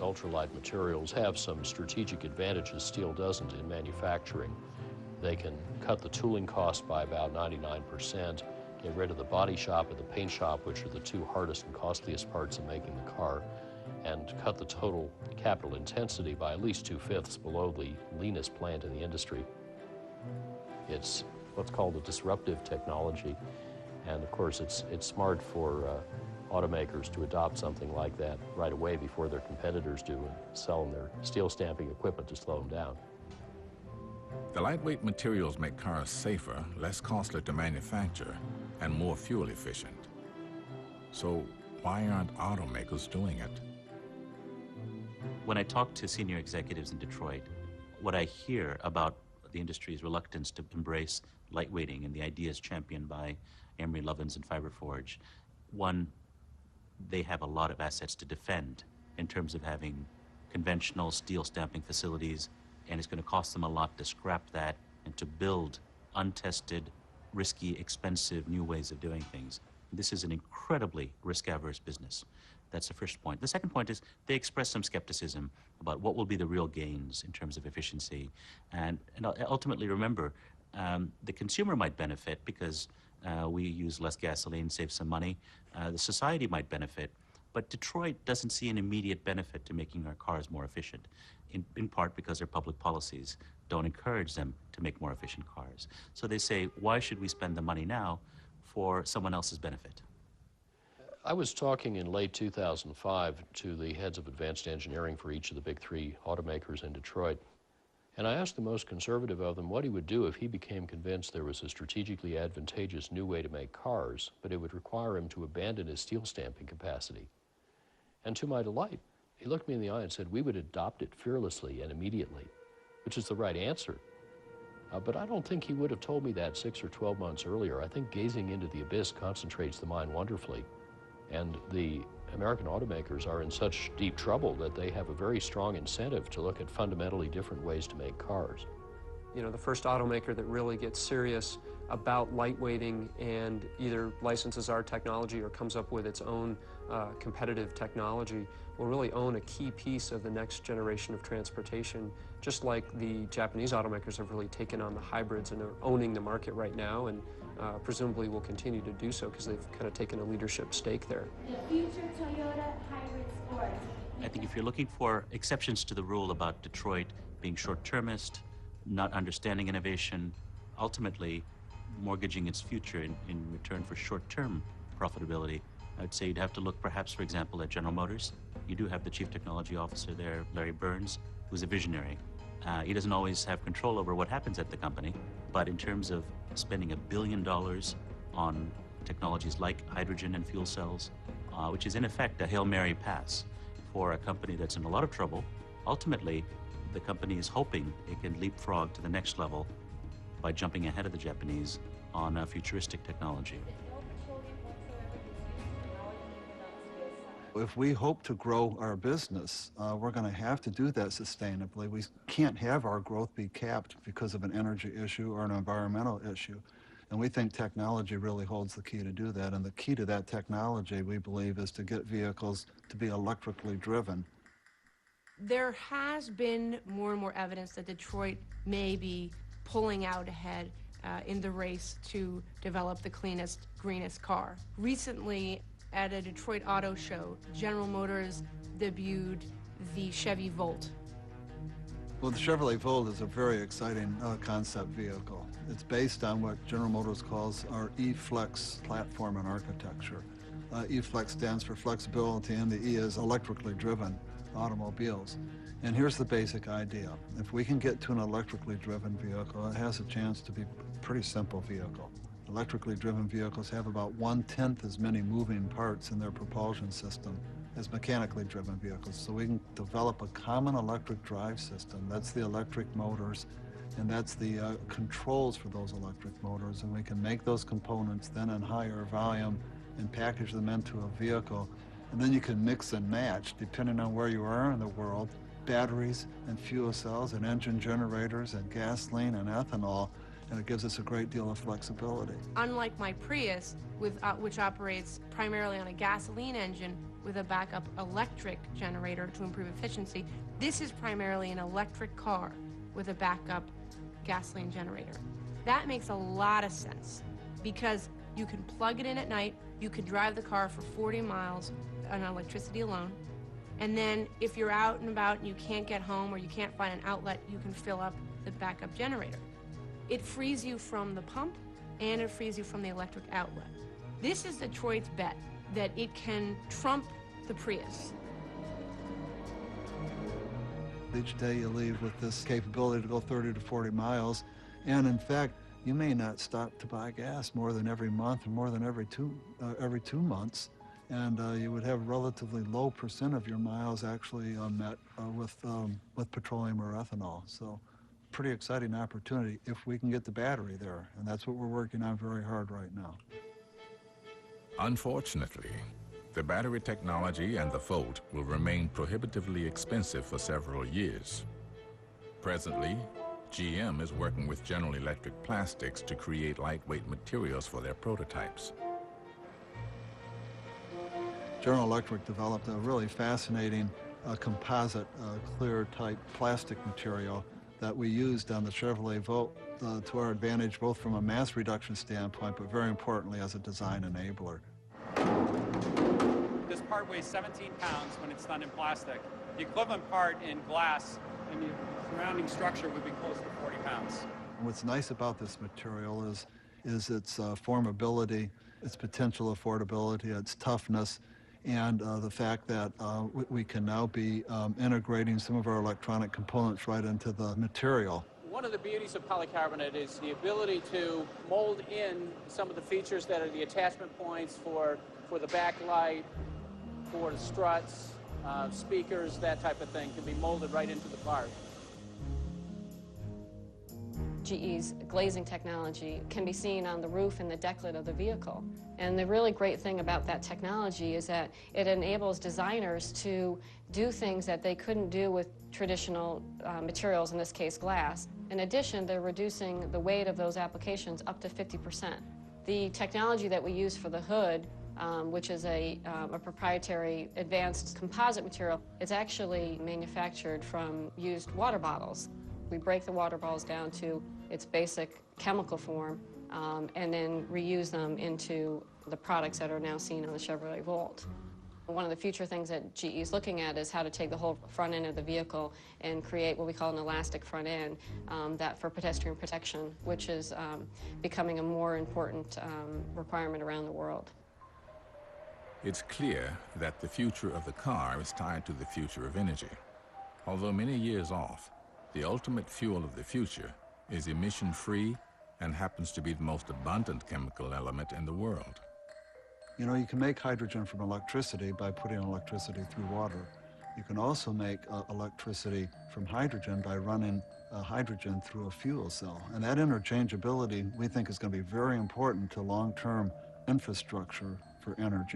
ultralight materials have some strategic advantages steel doesn't in manufacturing. They can cut the tooling cost by about 99%, get rid of the body shop and the paint shop, which are the two hardest and costliest parts of making the car, and cut the total capital intensity by at least 2/5 below the leanest plant in the industry. It's what's called a disruptive technology, and of course it's smart for automakers to adopt something like that right away before their competitors do and sell them their steel stamping equipment to slow them down. The lightweight materials make cars safer, less costly to manufacture, and more fuel efficient. So why aren't automakers doing it? When I talk to senior executives in Detroit, what I hear about the industry's reluctance to embrace lightweighting and the ideas championed by Emery Lovins and Fiber Forge, one, they have a lot of assets to defend in terms of having conventional steel stamping facilities, and it's going to cost them a lot to scrap that and to build untested, risky, expensive new ways of doing things. This is an incredibly risk-averse business. That's the first point. The second point is they express some skepticism about what will be the real gains in terms of efficiency. And ultimately, remember, the consumer might benefit because we use less gasoline, save some money. The society might benefit, but Detroit doesn't see an immediate benefit to making our cars more efficient, in part because their public policies don't encourage them to make more efficient cars. So they say, why should we spend the money now for someone else's benefit? I was talking in late 2005 to the heads of advanced engineering for each of the big three automakers in Detroit, and I asked the most conservative of them what he would do if he became convinced there was a strategically advantageous new way to make cars, but it would require him to abandon his steel stamping capacity. And to my delight, he looked me in the eye and said, we would adopt it fearlessly and immediately, which is the right answer. But I don't think he would have told me that 6 or 12 months earlier. I think gazing into the abyss concentrates the mind wonderfully. And the American automakers are in such deep trouble that they have a very strong incentive to look at fundamentally different ways to make cars. You know, the first automaker that really gets serious about lightweighting and either licenses our technology or comes up with its own competitive technology will really own a key piece of the next generation of transportation, just like the Japanese automakers have really taken on the hybrids and are owning the market right now, and presumably will continue to do so because they've kind of taken a leadership stake there. The future Toyota hybrid sport. I think if you're looking for exceptions to the rule about Detroit being short-termist, not understanding innovation, ultimately mortgaging its future in return for short-term profitability, I would say you'd have to look perhaps, for example, at General Motors. You do have the chief technology officer there, Larry Burns, who's a visionary. He doesn't always have control over what happens at the company, but in terms of spending $1 billion on technologies like hydrogen and fuel cells, which is in effect a Hail Mary pass for a company that's in a lot of trouble, ultimately the company is hoping it can leapfrog to the next level by jumping ahead of the Japanese on futuristic technology. If we hope to grow our business, we're going to have to do that sustainably. We can't have our growth be capped because of an energy issue or an environmental issue. And we think technology really holds the key to do that. And the key to that technology, we believe, is to get vehicles to be electrically driven. There has been more and more evidence that Detroit may be pulling out ahead in the race to develop the cleanest, greenest car. Recently, at a Detroit auto show, General Motors debuted the Chevy Volt. Well, the Chevrolet Volt is a very exciting concept vehicle. It's based on what General Motors calls our E-Flex platform and architecture. E-Flex stands for flexibility, and the E is electrically driven automobiles. And here's the basic idea. If we can get to an electrically driven vehicle, it has a chance to be a pretty simple vehicle. Electrically driven vehicles have about 1/10 as many moving parts in their propulsion system as mechanically driven vehicles. So we can develop a common electric drive system. That's the electric motors, and that's the controls for those electric motors. And we can make those components then in higher volume and package them into a vehicle. And then you can mix and match, depending on where you are in the world, batteries and fuel cells and engine generators and gasoline and ethanol, and it gives us a great deal of flexibility. Unlike my Prius, which operates primarily on a gasoline engine, with a backup electric generator to improve efficiency. This is primarily an electric car with a backup gasoline generator. That makes a lot of sense because you can plug it in at night, you can drive the car for 40 miles on electricity alone, and then if you're out and about and you can't get home or you can't find an outlet, you can fill up the backup generator. It frees you from the pump and it frees you from the electric outlet. This is Detroit's bet that it can trump the Prius. Each day you leave with this capability to go 30 to 40 miles, and in fact, you may not stop to buy gas more than every month or more than every two months, and you would have a relatively low % of your miles actually met with petroleum or ethanol. So, pretty exciting opportunity if we can get the battery there, and that's what we're working on very hard right now. Unfortunately, the battery technology and the Volt will remain prohibitively expensive for several years. Presently, GM is working with General Electric Plastics to create lightweight materials for their prototypes. General Electric developed a really fascinating composite clear type plastic material that we used on the Chevrolet Volt to our advantage, both from a mass reduction standpoint, but very importantly as a design enabler. This part weighs 17 pounds when it's done in plastic. The equivalent part in glass and the surrounding structure would be close to 40 pounds. What's nice about this material is its formability, its potential affordability, its toughness, and the fact that we can now be integrating some of our electronic components right into the material. One of the beauties of polycarbonate is the ability to mold in some of the features that are the attachment points for the backlight, for the struts, speakers, that type of thing can be molded right into the part. GE's glazing technology can be seen on the roof and the decklet of the vehicle. And the really great thing about that technology is that it enables designers to do things that they couldn't do with traditional materials, in this case glass. In addition, they're reducing the weight of those applications up to 50%. The technology that we use for the hood, which is a proprietary advanced composite material, it's actually manufactured from used water bottles. We break the water bottles down to its basic chemical form and then reuse them into the products that are now seen on the Chevrolet Volt. One of the future things that GE is looking at is how to take the whole front end of the vehicle and create what we call an elastic front end that for pedestrian protection, which is becoming a more important requirement around the world. It's clear that the future of the car is tied to the future of energy. Although many years off, the ultimate fuel of the future is emission-free and happens to be the most abundant chemical element in the world. You know, you can make hydrogen from electricity by putting electricity through water. You can also make electricity from hydrogen by running hydrogen through a fuel cell. And that interchangeability, we think, is going to be very important to long-term infrastructure for energy.